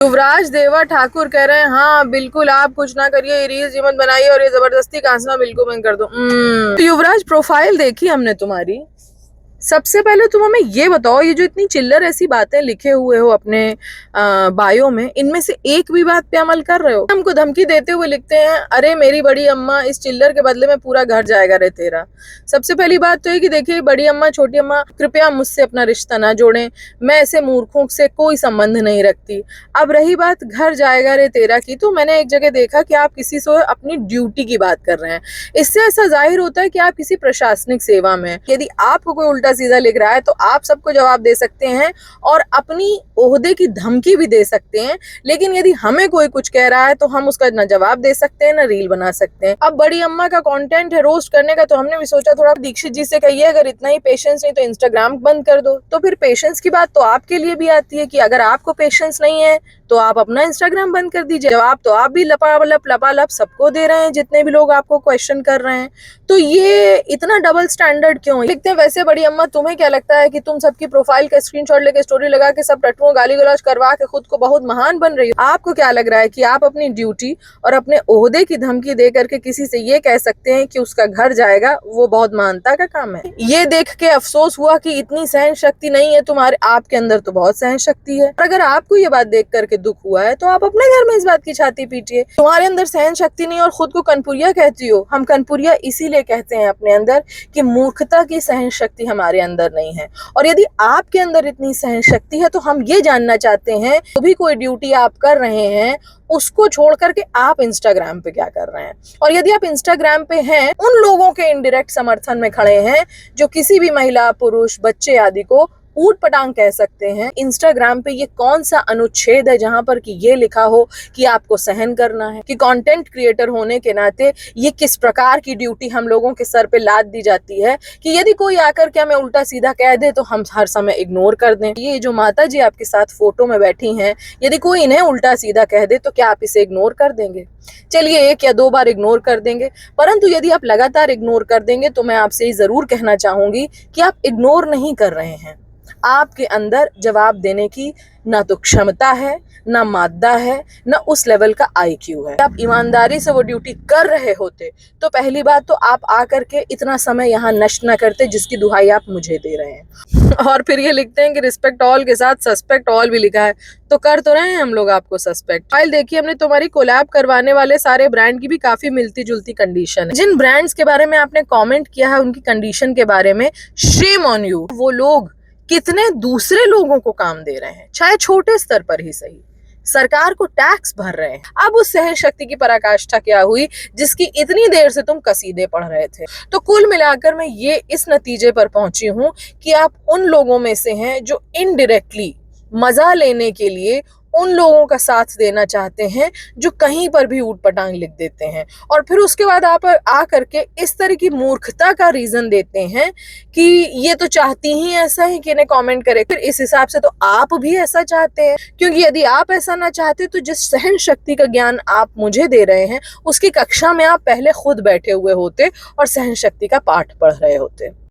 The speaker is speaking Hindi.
युवराज देवा ठाकुर कह रहे हैं हाँ बिल्कुल आप कुछ ना करिए, ये रील्स मत बनाइए और ये जबरदस्ती कांसना बिल्कुल बंद कर दो। तो युवराज प्रोफाइल देखी हमने तुम्हारी। सबसे पहले तुम हमें ये बताओ, ये जो इतनी चिल्लर ऐसी बातें लिखे हुए हो अपने बायो में, इनमें से एक भी बात पे अमल कर रहे हो? हमको धमकी देते हुए लिखते हैं अरे मेरी बड़ी अम्मा, इस चिल्लर के बदले में पूरा घर जाएगा रे तेरा। सबसे पहली बात तो है कि देखिए बड़ी अम्मा छोटी अम्मा कृपया मुझसे अपना रिश्ता ना जोड़ें, मैं ऐसे मूर्खों से कोई संबंध नहीं रखती। अब रही बात घर जाएगा रे तेरा की, तो मैंने एक जगह देखा कि आप किसी से अपनी ड्यूटी की बात कर रहे हैं। इससे ऐसा जाहिर होता है कि आप किसी प्रशासनिक सेवा में, यदि आपको कोई उल्टा सीधा लिख रहा है तो आप सबको जवाब दे सकते हैं और अपनी ओहदे की धमकी भी दे सकते हैं, लेकिन यदि हमें कोई कुछ कह रहा है तो हम उसका ना जवाब दे सकते हैं ना रील बना सकते हैं। अब बड़ी अम्मा का कंटेंट है रोस्ट करने का, तो हमने भी सोचा थोड़ा दीक्षित जी से कहिए अगर इतना ही पेशेंस नहीं तो इंस्टाग्राम बंद कर दो। तो फिर पेशेंस की बात तो आपके लिए भी आती है कि अगर आपको पेशेंस नहीं है तो आप अपना इंस्टाग्राम बंद कर दीजिए। जवाब तो आप भी लपालप सबको दे रहे हैं जितने भी लोग आपको क्वेश्चन कर रहे हैं, तो ये इतना डबल स्टैंडर्ड क्यों लिखते हैं? वैसे बड़ी अम्मा तुम्हें क्या लगता है कि तुम सबकी प्रोफाइल का स्क्रीनशॉट लेके स्टोरी लगा के सब टट्टुओं गाली गलौज करवा के खुद को बहुत महान बन रही हो? आपको क्या लग रहा है कि आप अपनी ड्यूटी और अपने ओहदे की धमकी दे करके किसी से ये कह सकते हैं कि उसका घर जाएगा? वो बहुत महानता का काम है। ये देख के अफसोस हुआ कि इतनी सहन शक्ति नहीं है तुम्हारे, आपके अंदर तो बहुत सहन शक्ति है। और अगर आपको ये बात देख करके दुख हुआ है तो आप अपने घर में इस बात की छाती पीटिए। तुम्हारे अंदर सहन शक्ति नहीं और खुद को कनपुरिया कहती हो। हम कनपुरिया इसीलिए कहते हैं अपने अंदर कि मूर्खता की सहन शक्ति हमारे अंदर नहीं है। और यदि आपके अंदर इतनी सहन शक्ति है तो हम ये जानना चाहते हैं तो भी कोई ड्यूटी आप कर रहे हैं उसको छोड़ करके आप इंस्टाग्राम पे क्या कर रहे हैं? और यदि आप इंस्टाग्राम पे हैं, उन लोगों के इनडायरेक्ट समर्थन में खड़े हैं जो किसी भी महिला पुरुष बच्चे आदि को ऊट पटांग कह सकते हैं। इंस्टाग्राम पे ये कौन सा अनुच्छेद है जहां पर कि ये लिखा हो कि आपको सहन करना है? कि कंटेंट क्रिएटर होने के नाते ये किस प्रकार की ड्यूटी हम लोगों के सर पे लाद दी जाती है कि यदि कोई आकर के हमें उल्टा सीधा कह दे तो हम हर समय इग्नोर कर दें। ये जो माता जी आपके साथ फोटो में बैठी हैं, यदि कोई इन्हें उल्टा सीधा कह दे तो क्या आप इसे इग्नोर कर देंगे? चलिए 1 या 2 बार इग्नोर कर देंगे, परंतु यदि आप लगातार इग्नोर कर देंगे तो मैं आपसे ये जरूर कहना चाहूंगी कि आप इग्नोर नहीं कर रहे हैं। आपके अंदर जवाब देने की ना तो क्षमता है, ना मादा है, ना उस लेवल का आईक्यू है। आप ईमानदारी से वो ड्यूटी कर रहे होते तो पहली बात तो आप आकर के इतना समय यहाँ नष्ट ना करते जिसकी दुहाई आप मुझे दे रहे हैं। और फिर ये लिखते हैं कि रिस्पेक्ट ऑल के साथ सस्पेक्ट ऑल भी लिखा है, तो कर तो रहे हैं हम लोग आपको सस्पेक्ट। फाइल देखिए हमने तुम्हारी कोलैब करवाने वाले सारे ब्रांड की भी काफी मिलती जुलती कंडीशन है। जिन ब्रांड्स के बारे में आपने कॉमेंट किया है उनकी कंडीशन के बारे में शेम ऑन यू। वो लोग कितने दूसरे लोगों को काम दे रहे हैं, चाहे छोटे स्तर पर ही सही, सरकार को टैक्स भर रहे हैं। अब उस सहन शक्ति की पराकाष्ठा क्या हुई जिसकी इतनी देर से तुम कसीदे पढ़ रहे थे? तो कुल मिलाकर मैं ये इस नतीजे पर पहुंची हूं कि आप उन लोगों में से हैं जो इनडायरेक्टली मजा लेने के लिए उन लोगों का साथ देना चाहते हैं जो कहीं पर भी ऊट पटांग लिख देते हैं और फिर उसके बाद आप आ करके इस तरह की मूर्खता का रीजन देते हैं कि ये तो चाहती ही ऐसा है कि इन्हें कमेंट करे। फिर इस हिसाब से तो आप भी ऐसा चाहते हैं, क्योंकि यदि आप ऐसा ना चाहते तो जिस सहन शक्ति का ज्ञान आप मुझे दे रहे हैं उसकी कक्षा में आप पहले खुद बैठे हुए होते और सहन शक्ति का पाठ पढ़ रहे होते।